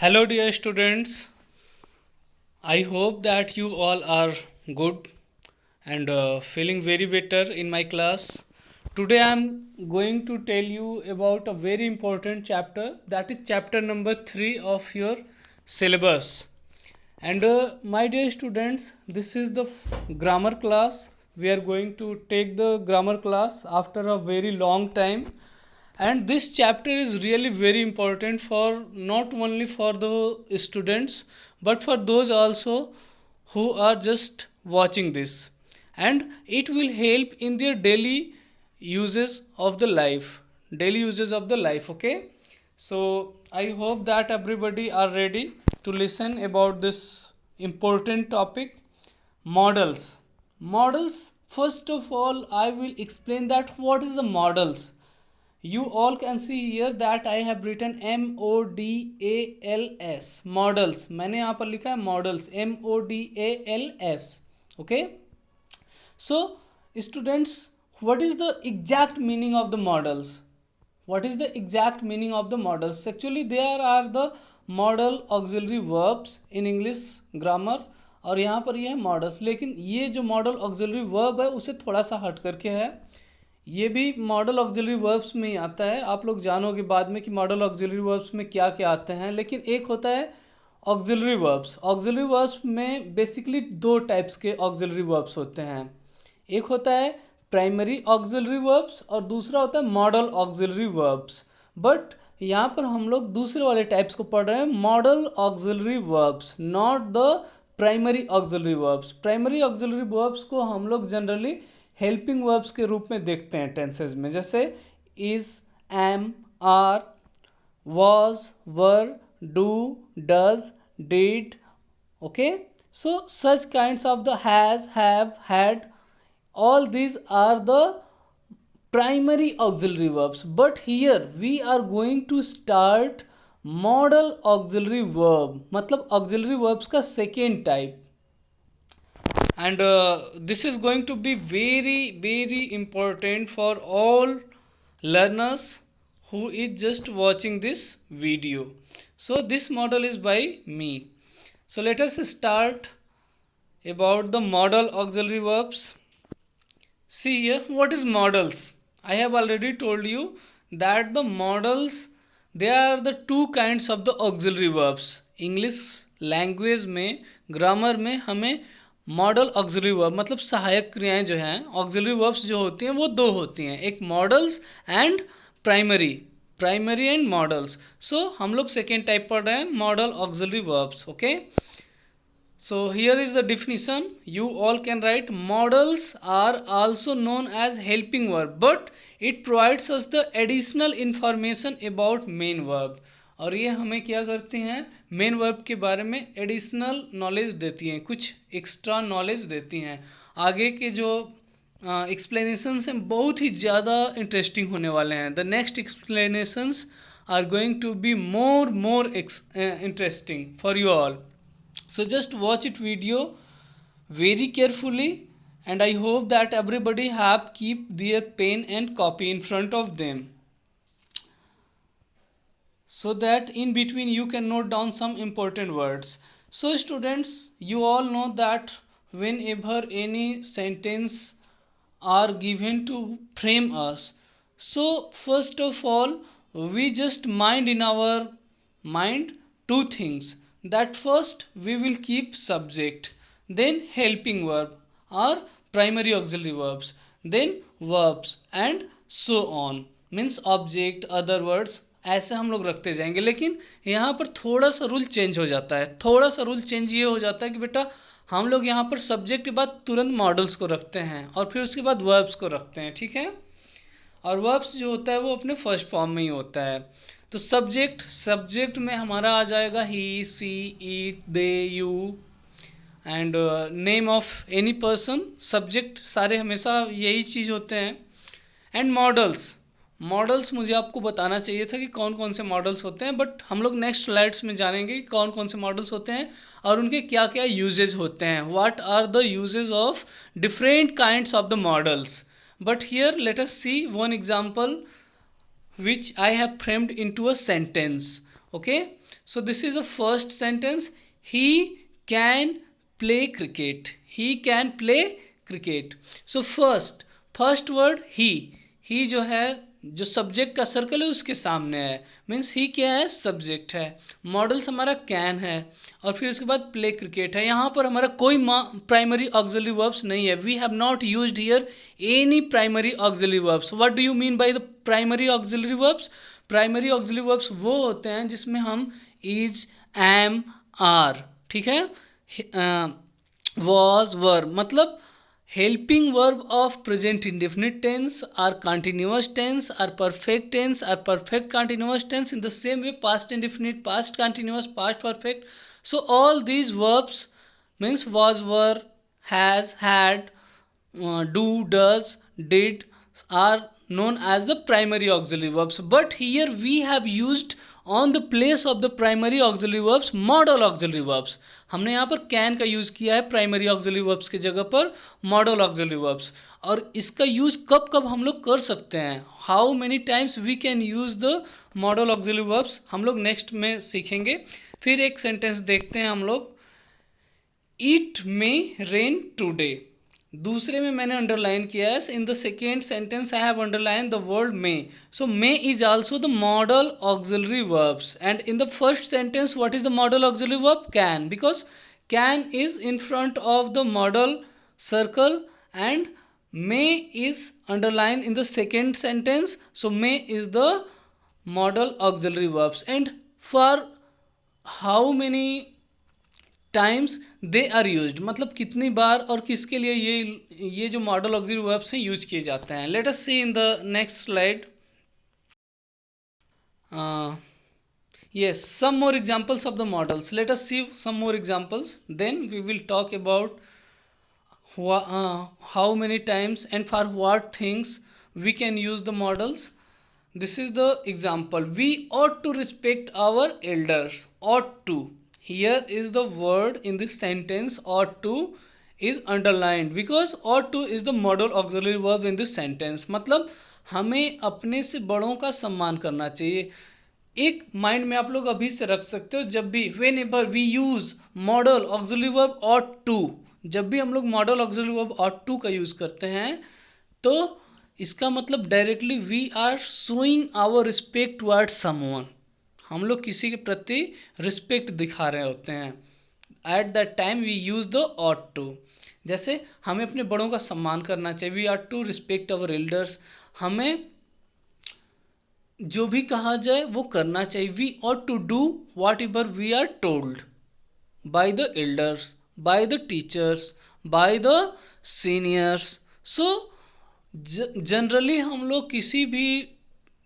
Hello, dear students. I hope that you all are good and feeling very better in my class. Today, I am going to tell you about a very important chapter, that is chapter number 3 of your syllabus. And my dear students, this is the grammar class. We are going to take the grammar class after a very long time, and this chapter is really very important for not only for the students but for those also who are just watching this, and it will help in their daily uses of the life. Okay, so I hope that everybody are ready to listen about this important topic. Models models first of all I will explain that what is the models. You all can see here that I have written MODALS models. मैंने यहाँ पर लिखा है models MODALS. Okay, so students, what is the exact meaning of the models? What is the exact meaning of the models? Actually there are the model auxiliary verbs in English grammar, और यहाँ पर ये है models. लेकिन ये जो modal auxiliary verb है उसे थोड़ा सा हट करके है. ये भी मॉडल ऑक्सिलरी वर्ब्स में ही आता है. आप लोग जानोगे बाद में कि मॉडल ऑक्सिलरी वर्ब्स में क्या क्या आते हैं. लेकिन एक होता है ऑक्सिलरी वर्ब्स. ऑक्सिलरी वर्ब्स में बेसिकली दो टाइप्स के ऑक्सिलरी वर्ब्स होते हैं. एक होता है प्राइमरी ऑक्सिलरी वर्ब्स और दूसरा होता है मॉडल ऑक्सिलरी वर्ब्स. बट यहाँ पर हम लोग दूसरे वाले टाइप्स को पढ़ रहे हैं, modal auxiliary verbs, not the primary auxiliary verbs. Primary auxiliary verbs को हम लोग जनरली हेल्पिंग वर्ब्स के रूप में देखते हैं टेंसेज में, जैसे is, am, are, was, were, do, does, did. Okay, so such kinds of the has, have, had, all these are the primary auxiliary verbs. But here we are going to start model auxiliary verb, मतलब auxiliary verbs का second type. And this is going to be very important for all learners who is just watching this video. So this model is by me. So let us start about the model auxiliary verbs. See here, what is models? I have already told you that the models, they are the two kinds of the auxiliary verbs. English language में, grammar में हमें model auxiliary verb मतलब सहायक क्रियाएं जो हैं, auxiliary verbs जो होती हैं वो दो होती हैं, एक modals and primary and modals. So हम लोग सेकेंड टाइप पढ़ रहे हैं, modal auxiliary verbs. Okay, so here is the definition. You all can write, models are also known as helping verb but it provides us the additional information about main verb. और ये हमें क्या करती हैं, main verb के बारे में additional knowledge देती हैं, कुछ एक्स्ट्रा नॉलेज देती हैं. आगे के जो एक्सप्लेनेशंस हैं बहुत ही ज़्यादा इंटरेस्टिंग होने वाले हैं. The next explanations are going to be more interesting for you all. So just watch it video very carefully, and I hope that everybody have keep their pen and copy in front of them, so that in between you can note down some important words. So students, you all know that whenever any sentence are given to frame us, so first of all we just mind in our mind two things, that first we will keep subject, then helping verb or primary auxiliary verbs, then verbs and so on, means object, other words, ऐसे हम लोग रखते जाएंगे. लेकिन यहाँ पर थोड़ा सा रूल चेंज हो जाता है. थोड़ा सा रूल चेंज ये हो जाता है कि बेटा हम लोग यहाँ पर सब्जेक्ट के बाद तुरंत मॉडल्स को रखते हैं और फिर उसके बाद वर्ब्स को रखते हैं. ठीक है, और वर्ब्स जो होता है वो अपने फर्स्ट फॉर्म में ही होता है. तो सब्जेक्ट में हमारा आ जाएगा he, she, it, they, you and name of any person. Subject सारे हमेशा यही चीज़ होते हैं. एंड मॉडल्स मुझे आपको बताना चाहिए था कि कौन कौन से मॉडल्स होते हैं, बट हम लोग नेक्स्ट स्लाइड्स में जानेंगे कि कौन कौन से मॉडल्स होते हैं और उनके क्या क्या यूजेज होते हैं. What are the uses of different kinds of the modals. But here let us see one example which I have framed into a sentence. Okay, So this is the first sentence. He can play cricket. He can play cricket. So first word he जो है, जो subject का circle है उसके सामने है, means he क्या है, सब्जेक्ट है। मॉडल्स हमारा कैन है, और फिर उसके बाद प्ले क्रिकेट है। यहाँ पर हमारा कोई प्राइमरी ऑक्सिलरी वर्ब्स नहीं है। We have not used here any primary auxiliary verbs. What do you mean by the primary auxiliary verbs? Primary auxiliary verbs वो होते हैं जिसमें हम इज, एम, आर, ठीक है, वॉज, वर, मतलब helping verb of present indefinite tense or continuous tense or perfect tense or perfect continuous tense. In the same way, past indefinite, past continuous, past perfect. So all these verbs means was, were, has, had, do, does, did are known as the primary auxiliary verbs. But here we have used on the place of the primary auxiliary verbs model auxiliary verbs. हमने यहाँ पर can का use किया है primary auxiliary verbs की जगह पर model auxiliary verbs. और इसका यूज़ कब कब हम लोग कर सकते हैं, how many times we can use the modal auxiliary verbs, हम लोग नेक्स्ट में सीखेंगे। फिर एक सेंटेंस देखते हैं हम लोग, इट मे रेन टूडे। दूसरे में मैंने अंडरलाइन किया है, in the second sentence I have underline the word may. So may is also the modal auxiliary verbs, and in the first sentence what is the modal auxiliary verb? Can, because can is in front of the modal circle and may is underline in the second sentence. So may is the modal auxiliary verbs. And for how many times they are used, मतलब कितनी बार और किसके लिए ये जो modal auxiliary verbs हैं use किए जाते हैं। Let us see in the next slide. yes, some more examples of the models. Let us see some more examples, then we will talk about how many times and for what things we can use the models. This is the example, we ought to respect our elders. Ought to, here is the word in this sentence, ought to is underlined because ought to is the model auxiliary verb in this sentence। मतलब हमें अपने से बड़ों का सम्मान करना चाहिए। एक माइंड में आप लोग अभी से रख सकते हो, जब भी whenever we use modal auxiliary verb ought to, जब भी हम लोग modal auxiliary verb ought to का यूज़ करते हैं तो इसका मतलब directly we are showing our respect towards someone, हम लोग किसी के प्रति रिस्पेक्ट दिखा रहे होते हैं। At that time we use the ought to। जैसे हमें अपने बड़ों का सम्मान करना चाहिए, we are to respect our elders, हमें जो भी कहा जाए वो करना चाहिए। We ought to do whatever we are told by the elders, by the teachers, by the seniors. So generally हम लोग किसी भी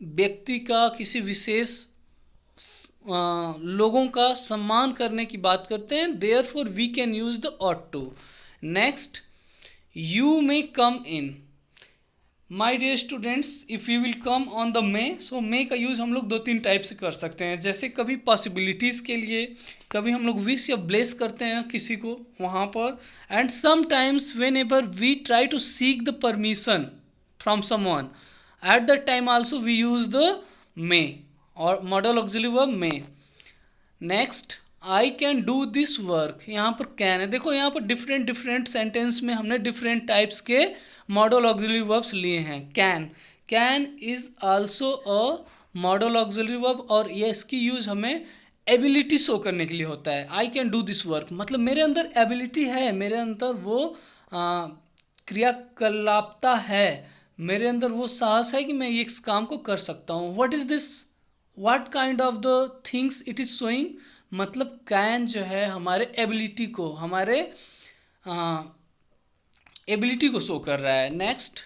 व्यक्ति का, किसी विशेष लोगों का सम्मान करने की बात करते हैं, therefore we can use the ought to। Next, you may come in. My dear students, if you will come on the may, so may का यूज़ हम लोग 2-3 टाइप से कर सकते हैं। जैसे कभी पॉसिबिलिटीज़ के लिए, कभी हम लोग विश या ब्लेस करते हैं किसी को वहाँ पर, and sometimes whenever we try to seek the permission from someone, at that time also we use the may और modal auxiliary verb may. Next, I can do this work, यहाँ पर can है। देखो यहाँ पर different sentence में हमने different types के मॉडल ऑक्सिलरी वर्ब्स लिए हैं। Can is also a modal auxiliary verb, और ये इसकी यूज़ हमें एबिलिटी शो करने के लिए होता है। I can do this work मतलब मेरे अंदर एबिलिटी है, मेरे अंदर वो क्रियाकलापता है, मेरे अंदर वो साहस है कि मैं ये इस काम को कर सकता हूँ। What is this, what kind of the things it is showing, मतलब कैन जो है हमारे एबिलिटी को, हमारे एबिलिटी को शो कर रहा है। Next,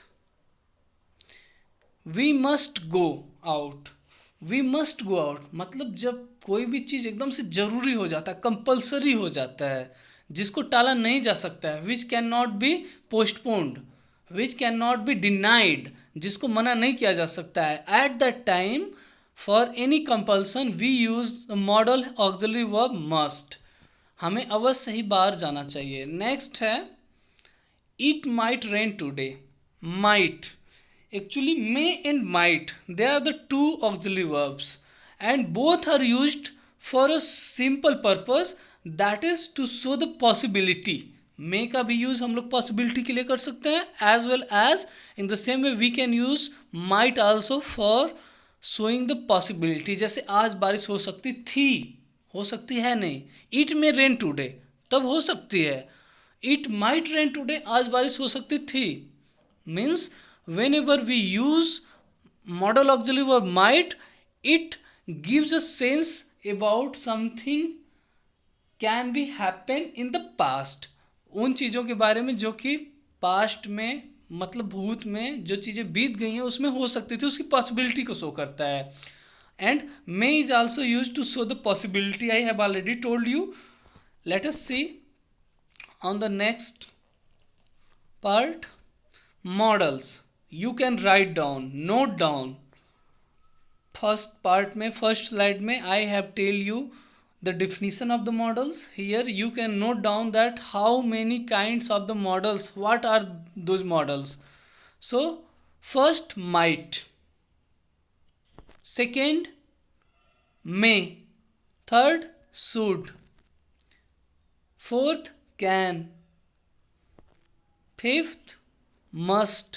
we must go out. We must go out मतलब जब कोई भी चीज़ एकदम से ज़रूरी हो जाता है, कंपल्सरी हो जाता है, जिसको टाला नहीं जा सकता है, which can not be postponed, which can not be denied, जिसको मना नहीं किया जा सकता है, at that time for any compulsion we use modal auxiliary verb must, हमें अवश्य ही बाहर जाना चाहिए। नेक्स्ट है, it might rain today. Might, actually may and might, they are the two auxiliary verbs and both are used for a simple purpose, that is to show the possibility. may का भी use हम लोग possibility के लिए कर सकते हैं, as well as in the same way we can use might also for showing the possibility. जैसे आज बारिश हो सकती थी, हो सकती है नहीं. इट मे रेन टुडे, तब हो सकती है. इट माइट रेन टुडे, आज बारिश हो सकती थी. Means whenever we use modal auxiliary verb might, it gives a sense about something can be happen in the past. उन चीज़ों के बारे में जो कि पास्ट में, मतलब भूत में जो चीज़ें बीत गई हैं उसमें हो सकती थी, उसकी पॉसिबिलिटी को शो करता है. And may is also use to show the possibility. I have already told you. Let us see on the next part, models. You can write down, note down. First part में, first slide में I have tell you the definition of the models. Here you can note down that how many kinds of the models, what are those models. So first might, second may, third should, fourth can, fifth must,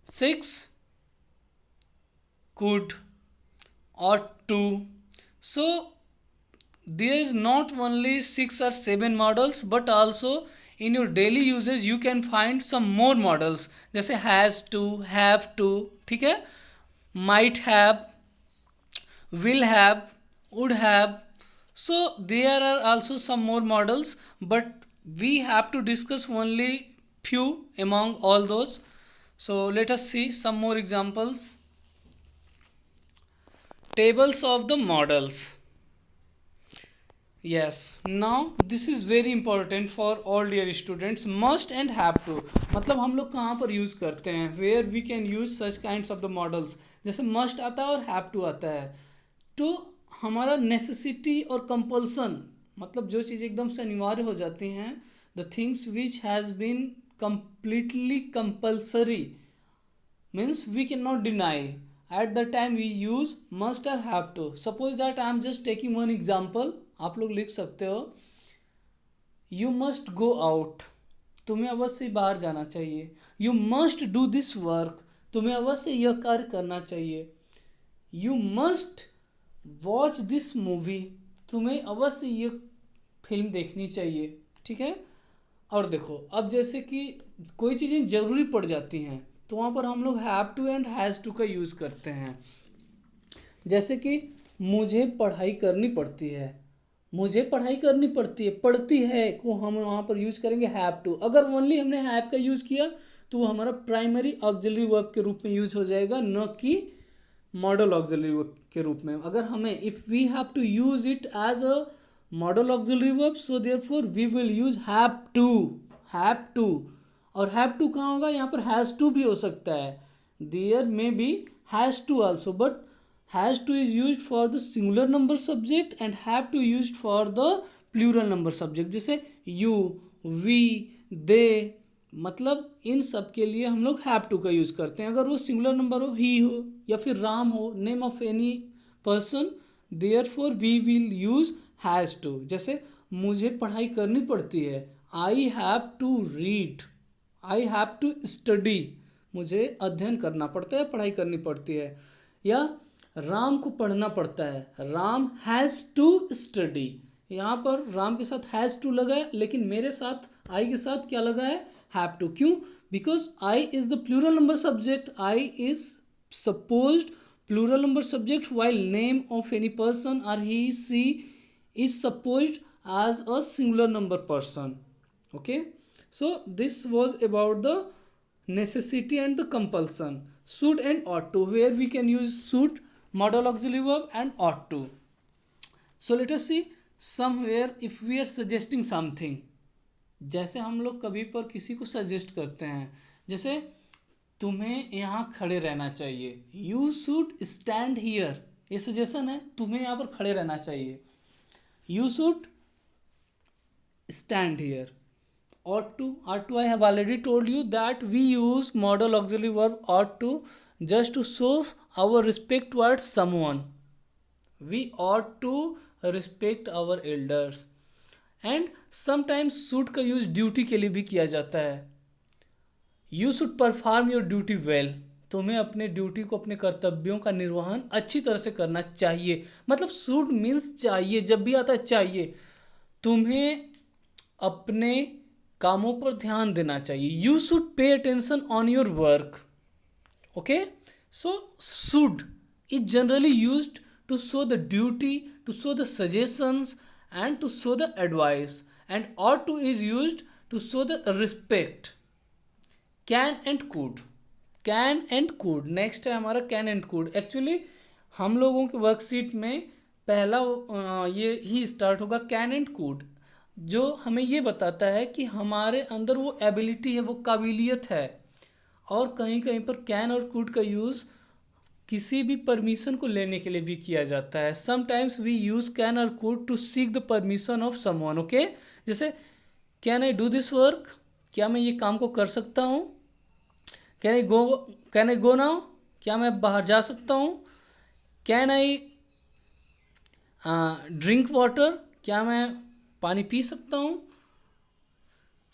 sixth could, ought to. So there is not only 6 or 7 models, but also in your daily usage you can find some more models, जैसे has to, have to, ठीक है, might have, will have, would have. So there are also some more models, but we have to discuss only few among all those. So let us see some more examples. Tables of the models. Yes, now this is very important for all dear students. Must and have to, मतलब हम लोग कहाँ पर use करते हैं, where we can use such kinds of the models. जैसे must आता है और have to आता है. तो हमारा नेसेसिटी और कंपल्सन, मतलब जो चीज़ एकदम से अनिवार्य हो जाती हैं, the things which has been completely compulsory, means we cannot deny. At the time we use must or have to. Suppose that I am just taking one example. आप लोग लिख सकते हो, you must go out, तुम्हें अवश्य बाहर जाना चाहिए. You must do this work, तुम्हें अवश्य यह कार्य करना चाहिए. You must watch this movie, तुम्हें अवश्य ये फिल्म देखनी चाहिए. ठीक है. और देखो, अब जैसे कि कोई चीज़ें ज़रूरी पड़ जाती हैं तो वहाँ पर हम लोग have to and has to का यूज़ करते हैं. जैसे कि मुझे पढ़ाई करनी पड़ती है, मुझे पढ़ाई करनी पड़ती है, पढ़ती है को हम वहाँ पर यूज़ करेंगे हैव टू. अगर ओनली हमने हैव का यूज़ किया तो वो हमारा प्राइमरी ऑक्सिलरी वर्ब के रूप में यूज हो जाएगा, न कि मॉडल ऑक्सिलरी वर्ब के रूप में. अगर हमें if we have to use it as a modal auxiliary verb, so therefore we will use have to. Have to, और हैव टू कहाँ होगा, यहाँ पर हैज़ टू भी हो सकता है. There may be has to also, but has to is use for the singular number subject and have to use for the plural number subject. जैसे यू, वी, दे, मतलब इन सब के लिए हम लोग हैव टू का यूज़ करते हैं. अगर वो सिंगुलर नंबर हो, ही हो या फिर राम हो, name of any person, therefore we will use has to. जैसे मुझे पढ़ाई करनी पड़ती है, I have to read, I have to study, मुझे अध्ययन करना पड़ता है, पढ़ाई करनी पड़ती है. या राम को पढ़ना पड़ता है, राम हैज़ टू स्टडी. यहाँ पर राम के साथ हैज़ टू लगा है, लेकिन मेरे साथ आई के साथ क्या लगा है, हैव टू. क्यों? Because I is the plural number subject. I is supposed plural number subject, while name of any person or he, she is supposed as a singular number person. Okay, so this was about the necessity and the compulsion. Should and ought to, where we can use should, modal auxiliary verb, and ought to. So let us see somewhere if we are suggesting something. जैसे हम लोग कभी पर किसी को suggest करते हैं, जैसे तुम्हें यहाँ खड़े रहना चाहिए, यू शुड स्टैंड हियर, ये सजेशन है, तुम्हें यहाँ पर खड़े रहना चाहिए. You should stand here. ought to, I have already told you that we use modal auxiliary verb ought to just to show our respect towards someone. We ought to respect our elders. And sometimes should का use duty के लिए भी किया जाता है। You should perform your duty well, तुम्हें अपने duty को, अपने कर्तव्यों का निर्वहन अच्छी तरह से करना चाहिए। मतलब शुड मीन्स चाहिए, जब भी आता है चाहिए, तुम्हें अपने कामों पर ध्यान देना चाहिए। You should pay attention on your work. Okay, so should is generally used to show the duty, to show the suggestions and to show the advice, and ought to is used to show the respect। can and could, can and could, next है हमारा can and could। Actually हम लोगों के worksheet में पहला ये ही start होगा can and could, जो हमें ये बताता है कि हमारे अंदर वो एबिलिटी है, वो काबिलियत है। और कहीं कहीं पर can और could का यूज़ किसी भी परमिशन को लेने के लिए भी किया जाता है। समटाइम्स वी यूज कैन और could to seek the permission of someone. Okay, जैसे can I do this work, क्या मैं ये काम को कर सकता हूँ। कैन आई गो नाउ, क्या मैं बाहर जा सकता हूँ। कैन आई ड्रिंक वाटर, क्या मैं पानी पी सकता हूँ।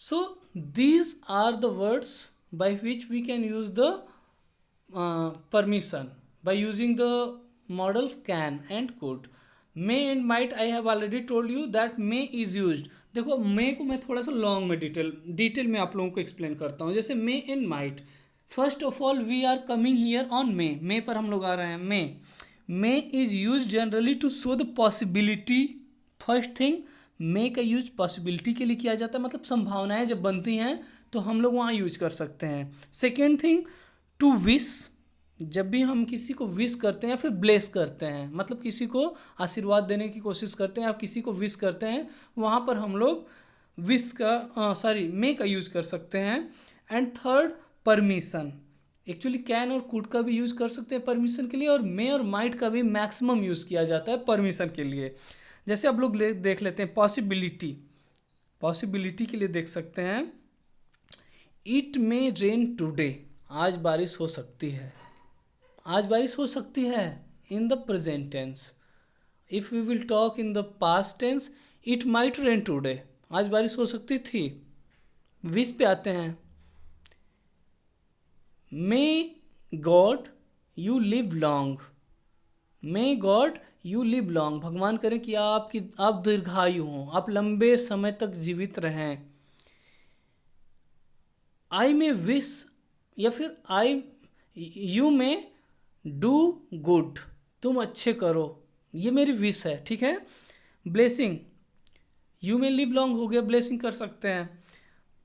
So these are the words by which we can use the permission by using the models can and could। may and might I have already told you that may is used। देखो may को मैं थोड़ा सा long में detail में आप लोगों को एक्सप्लेन करता हूँ। जैसे may and might, first of all we are coming here on may पर हम लोग आ रहे हैं। may is used generally to show the possibility। First thing, may का यूज पॉसिबिलिटी के लिए किया जाता है, मतलब संभावनाएं जब बनती हैं तो हम लोग वहाँ यूज कर सकते हैं। सेकेंड थिंग, टू विश, जब भी हम किसी को विश करते हैं या फिर ब्लेस करते हैं, मतलब किसी को आशीर्वाद देने की कोशिश करते हैं या किसी को विश करते हैं, वहाँ पर हम लोग विश का मे का यूज़ कर सकते हैं। And third, permission. Actually can और कुड का भी यूज़ कर सकते हैं परमिशन के लिए, और मे और माइट का भी मैक्सिमम यूज़ किया जाता है परमिशन के लिए। जैसे आप लोग देख लेते हैं पॉसिबिलिटी, पॉसिबिलिटी के लिए देख सकते हैं इट मे रेन टुडे, आज बारिश हो सकती है। आज बारिश हो सकती है in the present tense. If we will talk in the past tense, it might rain today, आज बारिश हो सकती थी। विश पे आते हैं, may God you live long, may God you live long, भगवान करें कि आप दीर्घायु हों, आप लंबे समय तक जीवित रहें। आई मे विश, या फिर यू मे डू गुड, तुम अच्छे करो, ये मेरी विश है, ठीक है। Blessing, you may live long हो गया, ब्लेसिंग कर सकते हैं।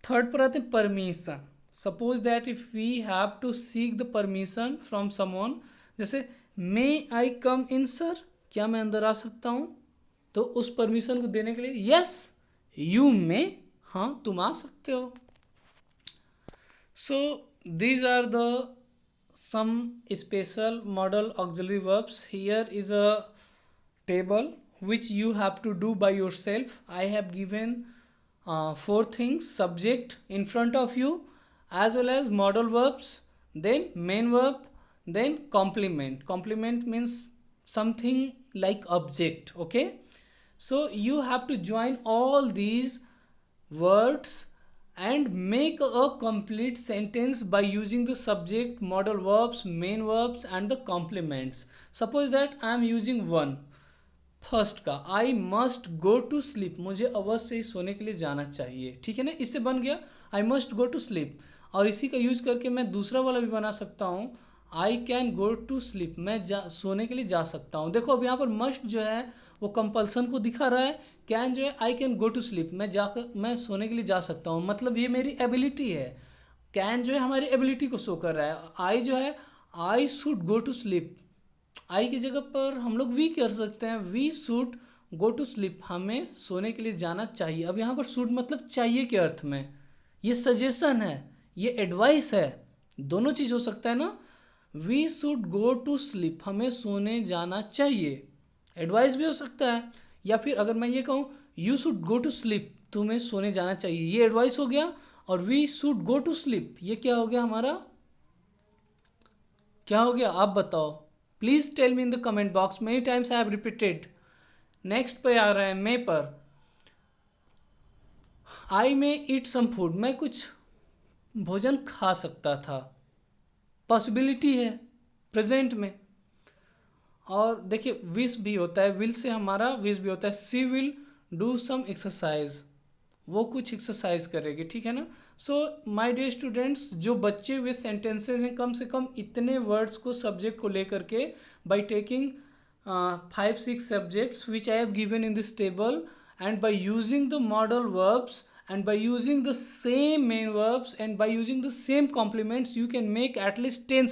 थर्ड पर आते हैं permission. Suppose that if we have to seek the permission from someone, जैसे मे आई कम इन सर, क्या मैं अंदर आ सकता हूँ, तो उस परमिशन को देने के लिए यस यू मे, हाँ तुम आ सकते हो। सो these are the some special modal auxiliary verbs। Here is a table which you have to do by yourself। I have given 4 things: subject in front of you, as well as modal verbs, then main verb, then complement। Complement means something like object। Okay, so you have to join all these words and make a complete sentence by using the subject, modal verbs, main verbs and the complements। Suppose that I am using one, first का I must go to sleep, मुझे अवश्य ही सोने के लिए जाना चाहिए, ठीक है ना, इससे बन गया I must go to sleep। और इसी का यूज़ करके मैं दूसरा वाला भी बना सकता हूँ, I can go to sleep, मैं सोने के लिए जा सकता हूँ। देखो अब यहाँ पर मस्ट जो है वो कंपल्सन को दिखा रहा है, कैन जो है I can go to sleep, मैं सोने के लिए जा सकता हूँ, मतलब ये मेरी एबिलिटी है। कैन जो है हमारी एबिलिटी को शो कर रहा है। आई जो है I should go to sleep, I की जगह पर हम लोग वी कर सकते हैं, we should go to sleep, हमें सोने के लिए जाना चाहिए। अब यहाँ पर शुड मतलब चाहिए के अर्थ में, ये सजेशन है, ये एडवाइस है, दोनों चीज़ हो सकता है ना। We should go to sleep, हमें सोने जाना चाहिए, एडवाइस भी हो सकता है। या फिर अगर मैं ये कहूँ you should go to sleep, तुम्हें सोने जाना चाहिए, ये एडवाइस हो गया। और we should go to sleep, ये क्या हो गया हमारा, क्या हो गया आप बताओ, please tell me in the comment box. Many times I have repeated next पे आ रहा है मे पर, आई मे ईट सम फूड, मैं कुछ भोजन खा सकता था, पॉसिबिलिटी है प्रेजेंट में। और देखिए विश भी होता है, विल से हमारा विश भी होता है, सी विल डू सम एक्सरसाइज, वो कुछ एक्सरसाइज करेगी, ठीक है ना। सो माय डियर स्टूडेंट्स, जो बच्चे हुए सेंटेंसेज हैं कम से कम इतने वर्ड्स को सब्जेक्ट को लेकर के, by taking 5-6 subjects which I have given in this table, and by using the modal verbs and by using the same main verbs and by using the same complements, you can make at least 10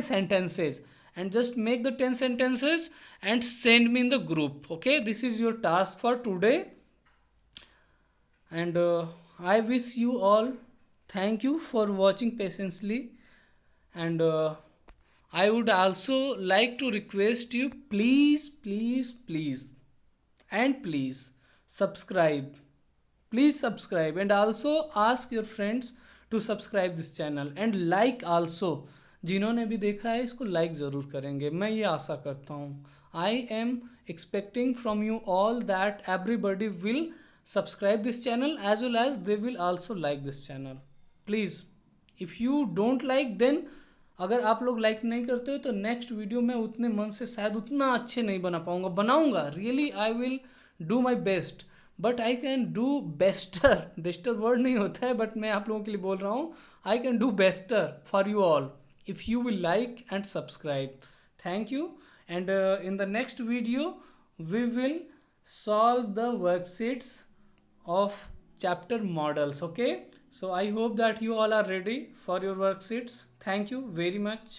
sentences, and just make the 10 sentences and send me in the group. Okay, this is your task for today, and I wish you all thank you for watching patiently, and I would also like to request you, please please please and please subscribe, please subscribe, and also ask your friends to subscribe this channel, and like also, जिन्होंने भी देखा है इसको like ज़रूर करेंगे, मैं ये आशा करता हूँ। I am expecting from you all that everybody will subscribe this channel as well as they will also like this channel. Please, if you don't like, then अगर आप लोग लाइक नहीं करते हो तो नेक्स्ट वीडियो में उतने मन से शायद उतना अच्छे नहीं बना पाऊँगा, बनाऊँगा really, I will do my best, but I can do bester, bester word नहीं होता है बट मैं आप लोगों के लिए बोल रहा हूँ, I can do bester for you all if you will like and subscribe. Thank you, and in the next video we will solve the worksheets of chapter models. Okay, so I hope that you all are ready for your worksheets. Thank you very much.